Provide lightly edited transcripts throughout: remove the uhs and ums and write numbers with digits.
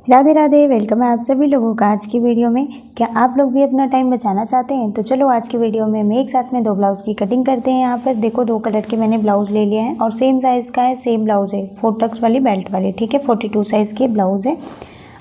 Radhe Radhe. Welcome है आप सभी लोगों का आज की वीडियो में। क्या आप लोग भी अपना टाइम बचाना चाहते हैं? तो चलो आज की वीडियो में एक साथ में 2 ब्लाउज़ की कटिंग करते हैं। यहाँ पर देखो 2 कलर के मैंने ब्लाउज़ ले लिए हैं और सेम साइज़ का है, सेम ब्लाउज़ है, 4 टक्स वाली बेल्ट वाली, ठीक है। 42 साइज़ के ब्लाउज़ है।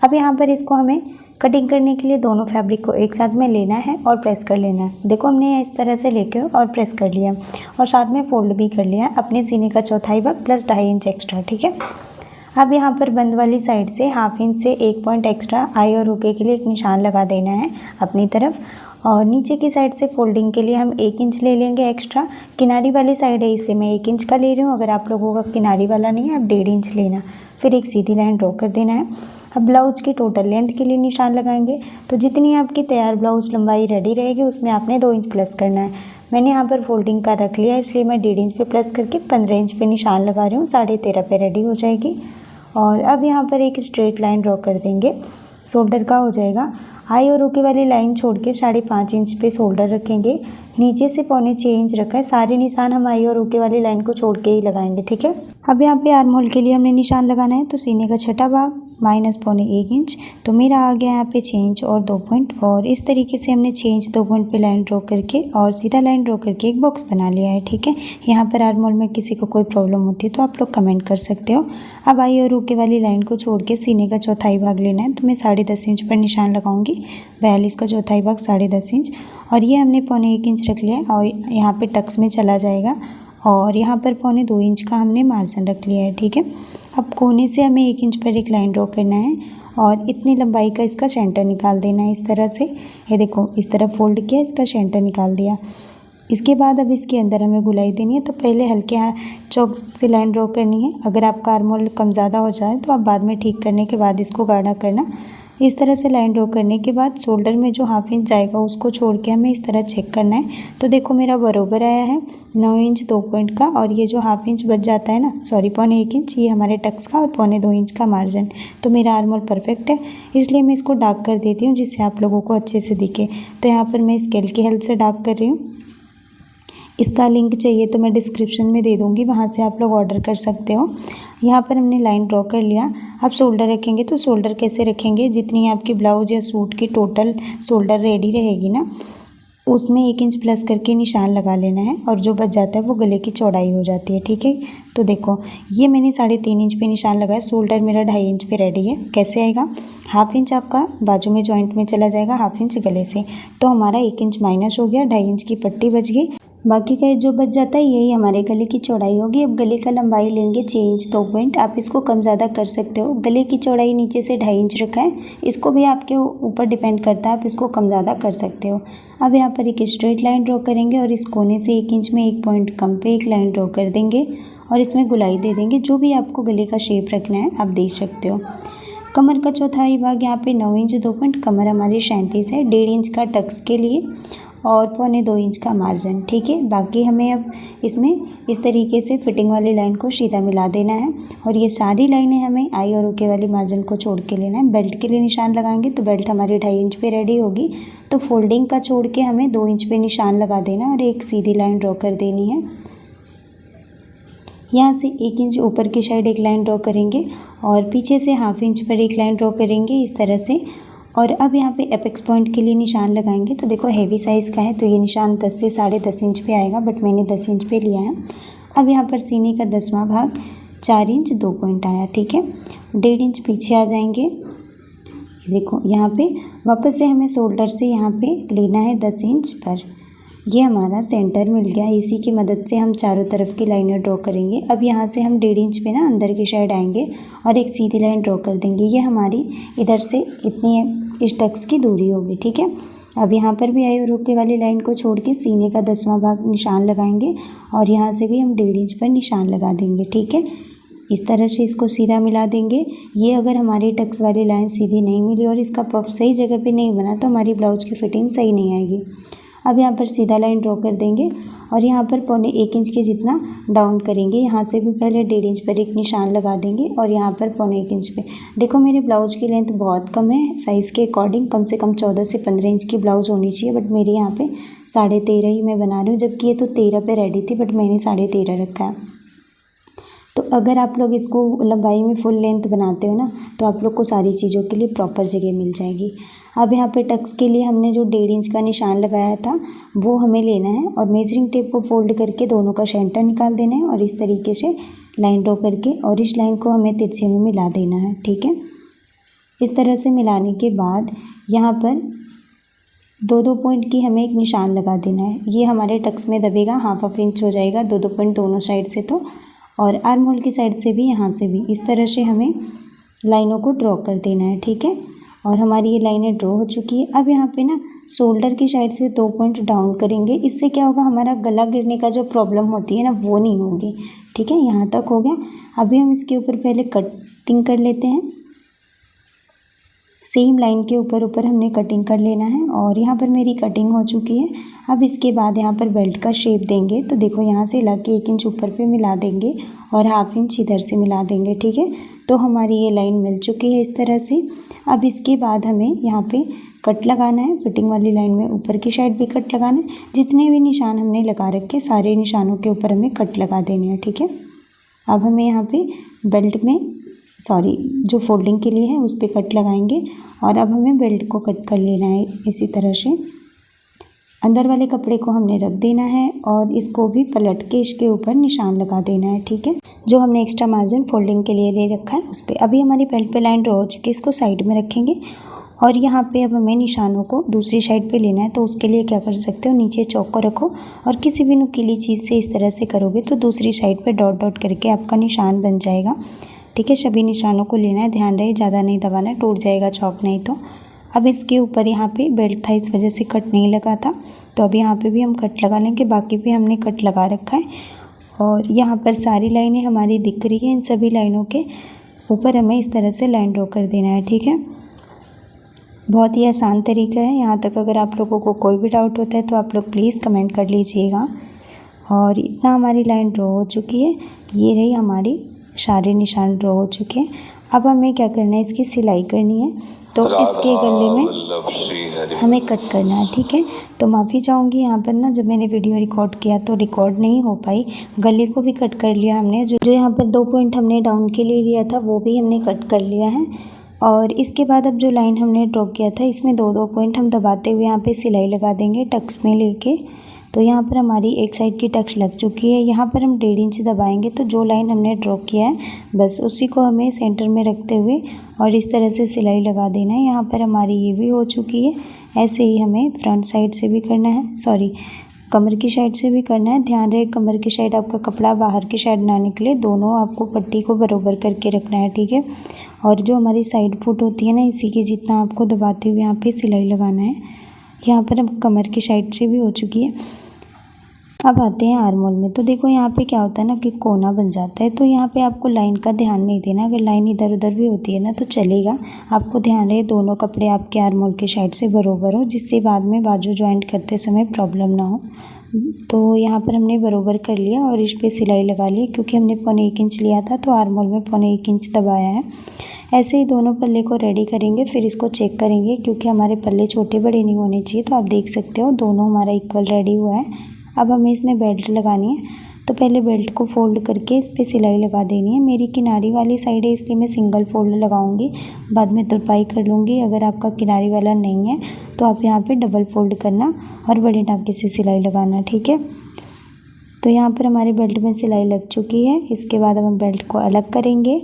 अब यहाँ पर इसको हमें कटिंग करने के लिए दोनों फैब्रिक को एक साथ में लेना है और प्रेस कर लेना है। देखो हमने इस तरह से लेके और प्रेस कर लिया और साथ में फोल्ड भी कर लिया अपने सीने का चौथाई भाग प्लस 2.5 इंच एक्स्ट्रा, ठीक है। अब यहाँ पर बंद वाली साइड से 1/2 इंच से 1 पॉइंट एक्स्ट्रा आई और रुके के लिए एक निशान लगा देना है अपनी तरफ। और नीचे की साइड से फोल्डिंग के लिए हम 1 इंच ले लेंगे एक्स्ट्रा। किनारी वाली साइड है इसलिए मैं 1 इंच का ले रही हूँ। अगर आप लोगों का किनारी वाला नहीं है आप 1.5 इंच लेना। फिर एक सीधी लाइन ड्रॉ कर देना है। अब ब्लाउज की टोटल लेंथ के लिए निशान लगाएंगे। तो जितनी आपकी तैयार ब्लाउज लंबाई रेडी रहेगी उसमें आपने 2 इंच प्लस करना है। मैंने यहाँ पर फोल्डिंग का रख लिया इसलिए मैं 1.5 इंच पे प्लस करके 15 इंच पे निशान लगा रही हूँ। 13.5 पे रेडी हो जाएगी। और अब यहाँ पर एक स्ट्रेट लाइन ड्रॉ कर देंगे। शोल्डर का हो जाएगा। आई और ओके वाली लाइन छोड़ के 5.5 इंच पे शोल्डर रखेंगे। नीचे से 1.25 इंच रखा है। सारे निशान हम आई और ओके वाली लाइन को छोड़ के ही लगाएंगे, ठीक है। अब यहाँ पे आर्म होल के लिए हमने निशान लगाना है। तो सीने का छठा भाग माइनस 1.25 इंच, तो मेरा आ गया यहाँ पे 6 इंच और 2 पॉइंट। और इस तरीके से हमने 6 इंच 2 पॉइंट पे लाइन ड्रॉ करके और सीधा लाइन ड्रॉ करके एक बॉक्स बना लिया है, ठीक है। यहाँ पर आर्म होल में किसी को कोई प्रॉब्लम होती है तो आप लोग कमेंट कर सकते हो। अब आई और ओके वाली लाइन को छोड़ के सीने का चौथाई भाग लेना है। तो मैं 10.5 इंच पर निशान लगाऊंगी। 42 का चौथाई भाग 10.5 इंच और ये हमने 1.25 इंच रख लिया है और यहाँ पे टक्स में चला जाएगा। और यहाँ पर 1.25 इंच का हमने मार्जिन रख लिया है, ठीक है। अब कोने से हमें 1 इंच पर एक लाइन ड्रॉ करना है और इतनी लंबाई का इसका सेंटर निकाल देना है इस तरह से। ये देखो इस तरह फोल्ड किया, इसका सेंटर निकाल दिया। इसके बाद अब इसके अंदर हमें गुलाई देनी है। तो पहले हल्के चौक से लाइन ड्रॉ करनी है। अगर आपका आर्म होल कम ज़्यादा हो जाए तो आप बाद में ठीक करने के बाद इसको गाढ़ा करना। इस तरह से लाइन ड्रॉ करने के बाद शोल्डर में जो 1/2 इंच जाएगा उसको छोड़ के हमें इस तरह चेक करना है। तो देखो मेरा बरोबर आया है 9 इंच 2 पॉइंट का। और ये जो 1/2 इंच बच जाता है ना, सॉरी 1.25 इंच, ये हमारे टक्स का और 1.25 इंच का मार्जिन। तो मेरा आर्म होल परफेक्ट है, इसलिए मैं इसको डार्क कर देती हूँ जिससे आप लोगों को अच्छे से दिखे। तो यहाँ पर मैं स्केल की हेल्प से डार्क कर रही हूँ। इसका लिंक चाहिए तो मैं डिस्क्रिप्शन में दे दूँगी, वहाँ से आप लोग ऑर्डर कर सकते हो। यहाँ पर हमने लाइन ड्रॉ कर लिया। अब शोल्डर रखेंगे। तो शोल्डर कैसे रखेंगे, जितनी आपकी ब्लाउज या सूट की टोटल शोल्डर रेडी रहेगी ना उसमें 1 इंच प्लस करके निशान लगा लेना है और जो बच जाता है वो गले की चौड़ाई हो जाती है, ठीक है। तो देखो ये मैंने 3.5 इंच पे निशान लगाया। शोल्डर मेरा 2.5 इंच पे रेडी है। कैसे आएगा, 1/2 इंच आपका बाजू में जॉइंट में चला जाएगा, 1/2 इंच गले से। तो हमारा 1 इंच माइनस हो गया, 2.5 इंच की पट्टी बच गई। बाकी का जो बच जाता है यही हमारे गले की चौड़ाई होगी। अब गले का लंबाई लेंगे 6 इंच 2 पॉइंट। आप इसको कम ज़्यादा कर सकते हो। गले की चौड़ाई नीचे से 2.5 इंच रखा है। इसको भी आपके ऊपर डिपेंड करता है, आप इसको कम ज़्यादा कर सकते हो। अब यहाँ पर एक स्ट्रेट लाइन ड्रॉ करेंगे और इस कोने से 1 इंच में 1 पॉइंट कम पे एक लाइन ड्रॉ कर देंगे और इसमें गुलाई दे देंगे। जो भी आपको गले का शेप रखना है आप दे सकते हो। कमर का चौथाई भाग यहाँ पे 9 इंच 2 पॉइंट, कमर हमारी 37 है। 1.5 इंच का टक्स के लिए और 1.25 इंच का मार्जिन, ठीक है। बाकी हमें अब इसमें इस तरीके से फिटिंग वाली लाइन को सीधा मिला देना है और ये सारी लाइनें हमें आई और ओके वाली मार्जिन को छोड़ के लेना है। बेल्ट के लिए निशान लगाएंगे तो बेल्ट हमारी 2.5 इंच पे रेडी होगी। तो फोल्डिंग का छोड़ के हमें 2 इंच पे निशान लगा देना और एक सीधी लाइन ड्रॉ कर देनी है। यहाँ से 1 इंच ऊपर की साइड एक लाइन ड्रॉ करेंगे और पीछे से 1/2 इंच पर एक लाइन ड्रॉ करेंगे इस तरह से। और अब यहाँ पे एपेक्स पॉइंट के लिए निशान लगाएंगे। तो देखो हैवी साइज़ का है तो ये निशान 10 से 10.5 इंच पे आएगा, बट मैंने 10 इंच पे लिया है। अब यहाँ पर सीने का 10वां भाग 4 इंच 2 पॉइंट आया, ठीक है। 1.5 इंच पीछे आ जाएंगे। देखो यहाँ पे वापस से हमें शोल्डर से यहाँ पे लेना है 10 इंच पर। ये हमारा सेंटर मिल गया। इसी की मदद से हम चारों तरफ की लाइनें ड्रॉ करेंगे। अब यहाँ से हम 1.5 इंच पे ना अंदर की साइड आएंगे और एक सीधी लाइन ड्रॉ कर देंगे। ये हमारी इधर से इतनी इस टक्स की दूरी होगी, ठीक है। अब यहाँ पर भी आई और ओके वाली लाइन को छोड़ के सीने का 10वां भाग निशान लगाएंगे और यहाँ से भी हम 1.5 इंच पर निशान लगा देंगे, ठीक है। इस तरह से इसको सीधा मिला देंगे। ये अगर हमारी टक्स वाली लाइन सीधी नहीं मिली और इसका पफ सही जगह पे नहीं बना तो हमारी ब्लाउज की फिटिंग सही नहीं आएगी। अब यहाँ पर सीधा लाइन ड्रॉ कर देंगे और यहाँ पर 1.25 इंच के जितना डाउन करेंगे। यहाँ से भी पहले 1.5 इंच पर एक निशान लगा देंगे और यहाँ पर 1.25 इंच पे। देखो मेरे ब्लाउज की लेंथ बहुत कम है, साइज़ के अकॉर्डिंग कम से कम 14 से 15 इंच की ब्लाउज होनी चाहिए, बट मेरे यहाँ पे 13.5 ही मैं बना रही हूँ। जबकि ये तो 13 पे रेडी थी बट मैंने 13.5 रखा है। तो अगर आप लोग इसको लंबाई में फुल लेंथ बनाते हो ना, तो आप लोग को सारी चीज़ों के लिए प्रॉपर जगह मिल जाएगी। अब यहाँ पे टक्स के लिए हमने जो 1.5 इंच का निशान लगाया था वो हमें लेना है और मेजरिंग टेप को फोल्ड करके दोनों का सेंटर निकाल देना है और इस तरीके से लाइन ड्रॉ करके और इस लाइन को हमें तिरछे में मिला देना है। ठीक है, इस तरह से मिलाने के बाद यहाँ पर 2-2 पॉइंट की हमें एक निशान लगा देना है। ये हमारे टक्स में दबेगा, हाफ इंच हो जाएगा 2-2 पॉइंट दोनों साइड से, तो और आर्म होल की साइड से भी, यहाँ से भी इस तरह से हमें लाइनों को ड्रॉ कर देना है। ठीक है, और हमारी ये लाइनें ड्रॉ हो चुकी है। अब यहाँ पे ना शोल्डर की साइड से 2 पॉइंट डाउन करेंगे। इससे क्या होगा, हमारा गला गिरने का जो प्रॉब्लम होती है ना वो नहीं होगी। ठीक है, यहाँ तक हो गया। अभी हम इसके ऊपर पहले कटिंग कर लेते हैं। सेम लाइन के ऊपर हमने कटिंग कर लेना है और यहाँ पर मेरी कटिंग हो चुकी है। अब इसके बाद यहाँ पर बेल्ट का शेप देंगे, तो देखो यहाँ से लग के 1 इंच ऊपर पे मिला देंगे और हाफ इंच इधर से मिला देंगे। ठीक है, तो हमारी ये लाइन मिल चुकी है इस तरह से। अब इसके बाद हमें यहाँ पे कट लगाना है, फिटिंग वाली लाइन में ऊपर की साइड भी कट लगाना है। जितने भी निशान हमने लगा रखे सारे निशानों के ऊपर हमें कट लगा देने हैं। ठीक है, अब हमें यहाँ पे बेल्ट में जो फोल्डिंग के लिए है उस पर कट लगाएंगे और अब हमें बेल्ट को कट कर लेना है। इसी तरह से अंदर वाले कपड़े को हमने रख देना है और इसको भी पलट के इसके ऊपर निशान लगा देना है। ठीक है, जो हमने एक्स्ट्रा मार्जिन फोल्डिंग के लिए ले रखा है उस पर। अभी हमारी बेल्ट पे लाइन ड्रॉ हो चुकी है, इसको साइड में रखेंगे और यहाँ पे अब हमें निशानों को दूसरी साइड पे लेना है। तो उसके लिए क्या कर सकते हो, नीचे चौक को रखो और किसी भी नुकीली चीज़ से इस तरह से करोगे तो दूसरी साइड पे डॉट डॉट करके आपका निशान बन जाएगा। ठीक है, सभी निशानों को लेना है, ध्यान रहे ज़्यादा नहीं दबाना है, टूट जाएगा चौक नहीं तो। अब इसके ऊपर यहाँ पे बेल्ट था, इस वजह से कट नहीं लगा था, तो अब यहाँ पे भी हम कट लगा लेंगे। बाकी भी हमने कट लगा रखा है और यहाँ पर सारी लाइनें हमारी दिख रही हैं। इन सभी लाइनों के ऊपर हमें इस तरह से लाइन ड्रॉ कर देना है। ठीक है, बहुत ही आसान तरीका है। यहाँ तक अगर आप लोगों को कोई भी डाउट होता है तो आप लोग प्लीज़ कमेंट कर लीजिएगा। और इतना हमारी लाइन ड्रॉ हो चुकी है, ये रही हमारी सारे निशान ड्रॉ हो चुके हैं। अब हमें क्या करना है, इसकी सिलाई करनी है, तो इसके गले में हमें कट करना है। ठीक है, तो माफ़ी चाहूँगी यहाँ पर ना, जब मैंने वीडियो रिकॉर्ड किया तो रिकॉर्ड नहीं हो पाई, गले को भी कट कर लिया हमने। जो यहाँ पर 2 पॉइंट हमने डाउन के लिए लिया था वो भी हमने कट कर लिया है। और इसके बाद अब जो लाइन हमने ड्रॉ किया था इसमें 2-2 पॉइंट हम दबाते हुए यहाँ पे सिलाई लगा देंगे टक्स में लेके। तो यहाँ पर हमारी एक साइड की टक्स लग चुकी है। यहाँ पर हम 1.5 इंच दबाएंगे तो जो लाइन हमने ड्रॉ किया है बस उसी को हमें सेंटर में रखते हुए और इस तरह से सिलाई लगा देना है। यहाँ पर हमारी ये भी हो चुकी है। ऐसे ही हमें फ्रंट साइड से भी करना है, कमर की साइड से भी करना है। ध्यान रहे कमर की साइड आपका कपड़ा बाहर की साइड ना निकले, दोनों आपको पट्टी को बराबर करके रखना है। ठीक है, और जो हमारी साइड फुट होती है ना, इसी की जितना आपको दबाते हुए यहाँ पे सिलाई लगाना है। यहाँ पर अब कमर की साइड से भी हो चुकी है। अब आते हैं आर्म होल में। तो देखो यहाँ पे क्या होता है ना कि कोना बन जाता है, तो यहाँ पे आपको लाइन का ध्यान नहीं देना। अगर लाइन इधर उधर भी होती है ना तो चलेगा, आपको ध्यान रहे दोनों कपड़े आपके आर्म होल की साइड से बराबर हो, जिससे बाद में बाजू ज्वाइंट करते समय प्रॉब्लम ना हो। तो यहाँ पर हमने बराबर कर लिया और इस पर सिलाई लगा ली, क्योंकि हमने 1.25 इंच लिया था तो आर्म होल में 1.25 इंच दबाया है। ऐसे ही दोनों पल्ले को रेडी करेंगे, फिर इसको चेक करेंगे क्योंकि हमारे पल्ले छोटे बड़े नहीं होने चाहिए। तो आप देख सकते हो दोनों हमारा इक्वल रेडी हुआ है। अब हमें इसमें बेल्ट लगानी है, तो पहले बेल्ट को फोल्ड करके इस पर सिलाई लगा देनी है। मेरी किनारी वाली साइड है इसलिए मैं सिंगल फोल्ड लगाऊंगी, बाद में तुरपाई कर लूँगी। अगर आपका किनारी वाला नहीं है तो आप यहाँ पे डबल फोल्ड करना और बड़े टाँके से सिलाई लगाना। ठीक है, तो यहाँ पर हमारे बेल्ट में सिलाई लग चुकी है। इसके बाद अब हम बेल्ट को अलग करेंगे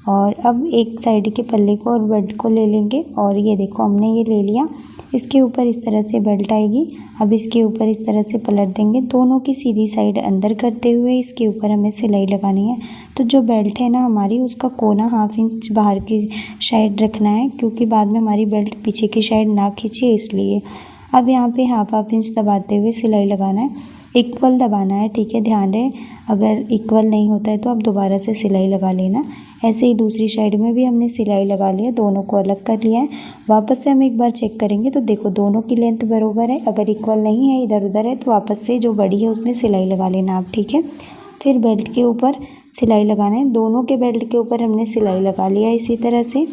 और अब एक साइड के पल्ले को और बेल्ट को ले लेंगे और ये देखो हमने ये ले लिया। इसके ऊपर इस तरह से बेल्ट आएगी। अब इसके ऊपर इस तरह से पलट देंगे, दोनों की सीधी साइड अंदर करते हुए इसके ऊपर हमें सिलाई लगानी है। तो जो बेल्ट है ना हमारी, उसका कोना हाफ इंच बाहर की साइड रखना है, क्योंकि बाद में हमारी बेल्ट पीछे की साइड ना खींचे इसलिए। अब यहाँ पे हाफ इंच दबाते हुए सिलाई लगाना है, इक्वल दबाना है। ठीक है, ध्यान रहे अगर इक्वल नहीं होता है तो आप दोबारा से सिलाई लगा लेना। ऐसे ही दूसरी साइड में भी हमने सिलाई लगा लिया, दोनों को अलग कर लिया है। वापस से हम एक बार चेक करेंगे तो देखो दोनों की लेंथ बराबर है। अगर इक्वल नहीं है, इधर उधर है, तो वापस से जो बड़ी है उसमें सिलाई लगा लेना आप। ठीक है, फिर बेल्ट के ऊपर सिलाई लगाना है। दोनों के बेल्ट के ऊपर हमने सिलाई लगा लिया इसी तरह से।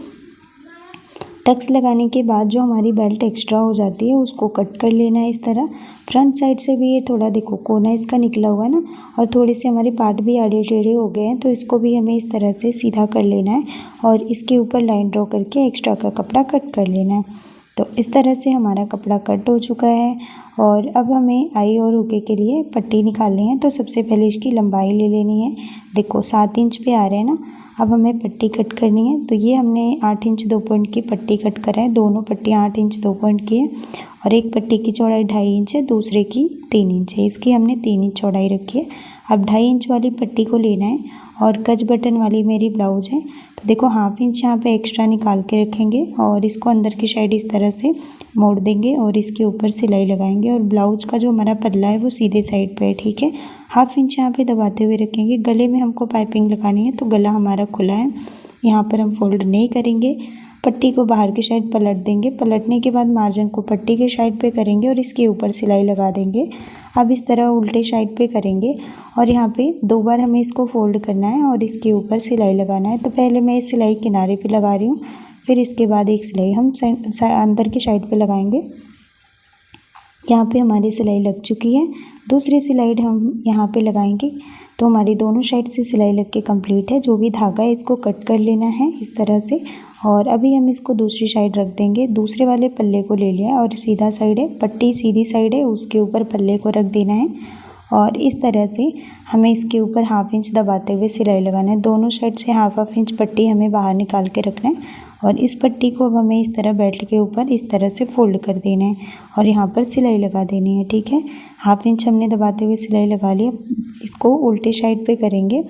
टक्स लगाने के बाद जो हमारी बेल्ट एक्स्ट्रा हो जाती है उसको कट कर लेना है इस तरह। फ्रंट साइड से भी ये थोड़ा देखो कोना इसका निकला हुआ है ना, और थोड़े से हमारे पार्ट भी आड़े टेढ़े हो गए हैं, तो इसको भी हमें इस तरह से सीधा कर लेना है और इसके ऊपर लाइन ड्रॉ करके एक्स्ट्रा का कपड़ा कट कर लेना है। तो इस तरह से हमारा कपड़ा कट हो चुका है और अब हमें आई और उके के लिए पट्टी निकालनी है। तो सबसे पहले इसकी लंबाई ले लेनी है, देखो 7 इंच पे आ रहे हैं ना। अब हमें पट्टी कट करनी है, तो ये हमने 8 इंच 2 पॉइंट की पट्टी कट करा है। दोनों पट्टियाँ 8 इंच 2 पॉइंट की है और एक पट्टी की चौड़ाई 2.5 इंच है, दूसरे की 3 इंच है। इसकी हमने 3 इंच चौड़ाई रखी है। अब 2.5 इंच वाली पट्टी को लेना है और कच बटन वाली मेरी ब्लाउज है, तो देखो 1/2 इंच यहाँ पे एक्स्ट्रा निकाल के रखेंगे और इसको अंदर की साइड इस तरह से मोड़ देंगे और इसके ऊपर सिलाई लगाएंगे। और ब्लाउज का जो हमारा पल्ला है वो सीधे साइड पे है, ठीक है। 1/2 इंच यहाँ पे दबाते हुए रखेंगे। गले में हमको पाइपिंग लगानी है, तो गला हमारा खुला है, यहाँ पर हम फोल्ड नहीं करेंगे। पट्टी को बाहर की साइड पलट देंगे। पलटने के बाद मार्जिन को पट्टी के साइड पे करेंगे और इसके ऊपर सिलाई लगा देंगे। अब इस तरह उल्टे साइड पे करेंगे और यहाँ पे 2 बार हमें इसको फोल्ड करना है और इसके ऊपर सिलाई लगाना है। तो पहले मैं इस सिलाई किनारे पे लगा रही हूँ, फिर इसके बाद एक सिलाई हम अंदर की साइड पे लगाएंगे। यहाँ पे हमारी सिलाई लग चुकी है, दूसरी सिलाई हम यहाँ पे लगाएंगे। तो हमारी दोनों साइड से सिलाई लग के कंप्लीट है। जो भी धागा है इसको कट कर लेना है इस तरह से और अभी हम इसको दूसरी साइड रख देंगे। दूसरे वाले पल्ले को ले लिया और सीधा साइड है, पट्टी सीधी साइड है, उसके ऊपर पल्ले को रख देना है और इस तरह से हमें इसके ऊपर 1/2 इंच दबाते हुए सिलाई लगाना है। दोनों साइड से 1/2 इंच पट्टी हमें बाहर निकाल के रखना है और इस पट्टी को अब हमें इस तरह बेल्ट के ऊपर इस तरह से फोल्ड कर देना है और यहाँ पर सिलाई लगा देनी है, ठीक है। 1/2 इंच हमने दबाते हुए सिलाई लगा लिया। इसको उल्टे साइड पे करेंगे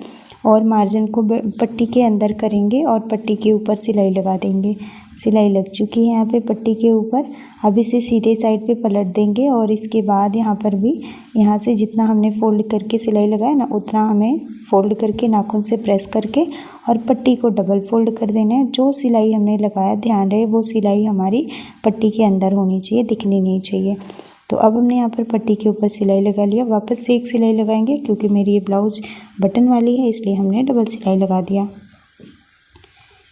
और मार्जिन को पट्टी के अंदर करेंगे और पट्टी के ऊपर सिलाई लगा देंगे। सिलाई लग चुकी है यहाँ पे पट्टी के ऊपर। अब इसे सीधे साइड पे पलट देंगे और इसके बाद यहाँ पर भी यहाँ से जितना हमने फोल्ड करके सिलाई लगाया ना, उतना हमें फोल्ड करके नाखून से प्रेस करके और पट्टी को डबल फोल्ड कर देना है। जो सिलाई हमने लगाया ध्यान रहे वो सिलाई हमारी पट्टी के अंदर होनी चाहिए, दिखनी नहीं चाहिए। तो अब हमने यहाँ पर पट्टी के ऊपर सिलाई लगा लिया। वापस से एक सिलाई लगाएंगे, क्योंकि मेरी ये ब्लाउज बटन वाली है इसलिए हमने डबल सिलाई लगा दिया।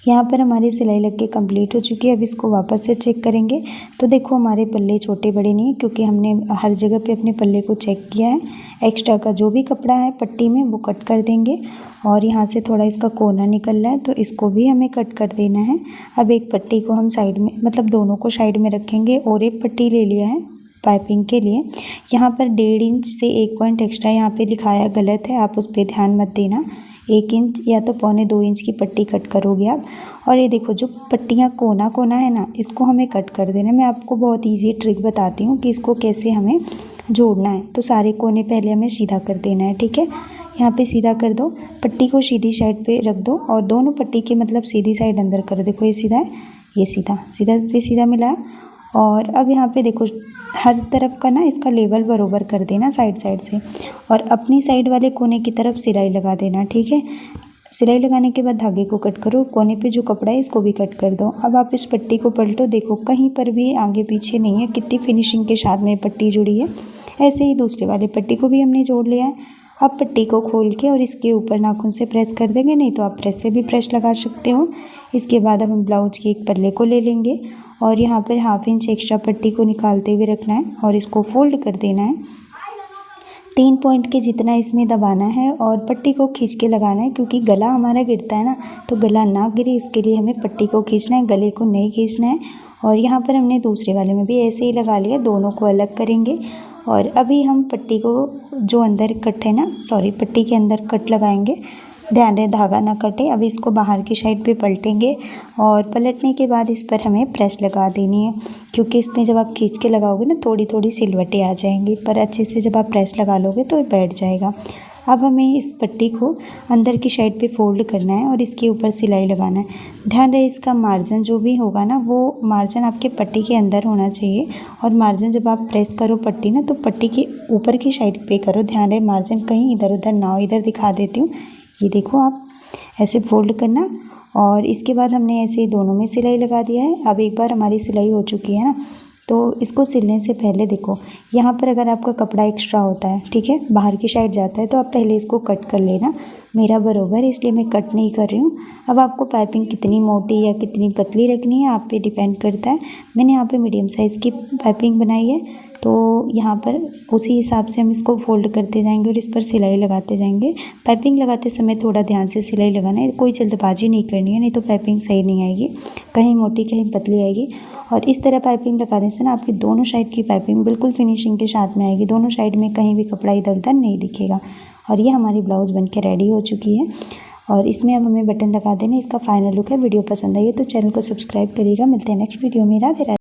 यहाँ पर हमारी सिलाई लग के कंप्लीट हो चुकी है। अब इसको वापस से चेक करेंगे। तो देखो हमारे पल्ले छोटे बड़े नहीं है, क्योंकि हमने हर जगह पे अपने पल्ले को चेक किया है। एक्स्ट्रा का जो भी कपड़ा है पट्टी में वो कट कर देंगे और यहाँ से थोड़ा इसका कोना निकल रहा है तो इसको भी हमें कट कर देना है। अब एक पट्टी को हम साइड में, मतलब दोनों को साइड में रखेंगे और एक पट्टी ले लिया है पाइपिंग के लिए। यहाँ पर 1.5 इंच से 1 पॉइंट एक्स्ट्रा यहाँ पे लिखाया गलत है, आप उस पर ध्यान मत देना। 1 इंच या तो 1.25 इंच की पट्टी कट करोगे आप। और ये देखो जो पट्टियाँ कोना कोना है ना, इसको हमें कट कर देना है। मैं आपको बहुत ईजी ट्रिक बताती हूँ कि इसको कैसे हमें जोड़ना है। तो सारे कोने पहले हमें सीधा कर देना है, ठीक है। यहाँ पे सीधा कर दो, पट्टी को सीधी साइड पे रख दो और दोनों पट्टी के मतलब सीधी साइड अंदर कर। देखो ये सीधा है, ये सीधा, सीधा पे सीधा मिला। और अब यहाँ पे देखो हर तरफ का ना इसका लेवल बरोबर कर देना साइड साइड से और अपनी साइड वाले कोने की तरफ सिलाई लगा देना, ठीक है। सिलाई लगाने के बाद धागे को कट करो, कोने पे जो कपड़ा है इसको भी कट कर दो। अब आप इस पट्टी को पलटो, देखो कहीं पर भी आगे पीछे नहीं है, कितनी फिनिशिंग के साथ में पट्टी जुड़ी है। ऐसे ही दूसरे वाले पट्टी को भी हमने जोड़ लिया है। अब पट्टी को खोल के और इसके ऊपर नाखून से प्रेस कर देंगे, नहीं तो आप प्रेस से भी प्रेस लगा सकते हो। इसके बाद अब हम ब्लाउज के एक पल्ले को ले लेंगे और यहाँ पर 1/2 इंच एक्स्ट्रा पट्टी को निकालते हुए रखना है और इसको फोल्ड कर देना है। 3 पॉइंट के जितना इसमें दबाना है और पट्टी को खींच के लगाना है, क्योंकि गला हमारा गिरता है ना, तो गला ना गिरे इसके लिए हमें पट्टी को खींचना है, गले को नहीं खींचना है। और यहाँ पर हमने दूसरे वाले में भी ऐसे ही लगा लिया, दोनों को अलग करेंगे। और अभी हम पट्टी को जो अंदर कट है ना, पट्टी के अंदर कट लगाएंगे, ध्यान रहे धागा ना कटे। अब इसको बाहर की साइड पे पलटेंगे और पलटने के बाद इस पर हमें प्रेस लगा देनी है, क्योंकि इसमें जब आप खींच के लगाओगे ना थोड़ी थोड़ी सिलवटें आ जाएंगी, पर अच्छे से जब आप प्रेस लगा लोगे तो बैठ जाएगा। अब हमें इस पट्टी को अंदर की साइड पे फोल्ड करना है और इसके ऊपर सिलाई लगाना है। ध्यान रहे इसका मार्जिन जो भी होगा ना, वो मार्जिन आपके पट्टी के अंदर होना चाहिए। और मार्जिन जब आप प्रेस करो पट्टी ना, तो पट्टी के ऊपर की साइड पे करो। ध्यान रहे मार्जिन कहीं इधर उधर ना हो। इधर दिखा देती हूँ, ये देखो आप ऐसे फोल्ड करना। और इसके बाद हमने ऐसे दोनों में सिलाई लगा दिया है। अब एक बार हमारी सिलाई हो चुकी है ना, तो इसको सिलने से पहले देखो यहाँ पर अगर आपका कपड़ा एक्स्ट्रा होता है, ठीक है, बाहर की साइड जाता है, तो आप पहले इसको कट कर लेना। मेरा बरोबर इसलिए मैं कट नहीं कर रही हूँ। अब आपको पाइपिंग कितनी मोटी या कितनी पतली रखनी है आप पे डिपेंड करता है। मैंने यहाँ पे मीडियम साइज़ की पाइपिंग बनाई है, तो यहाँ पर उसी हिसाब से हम इसको फोल्ड करते जाएंगे और इस पर सिलाई लगाते जाएंगे। पाइपिंग लगाते समय थोड़ा ध्यान से सिलाई लगाना है, कोई जल्दबाजी नहीं करनी है, नहीं तो पाइपिंग सही नहीं आएगी, कहीं मोटी कहीं पतली आएगी। और इस तरह पाइपिंग लगाने से ना आपकी दोनों साइड की पाइपिंग बिल्कुल फिनिशिंग के साथ में आएगी, दोनों साइड में कहीं भी कपड़ा इधर उधर नहीं दिखेगा। और ये हमारी ब्लाउज़ बन के रेडी हो चुकी है और इसमें अब हमें बटन लगा देना। इसका फाइनल लुक है। वीडियो पसंद आई है तो चैनल को सब्सक्राइब करिएगा। मिलते हैं नेक्स्ट वीडियो में। राधे राधे।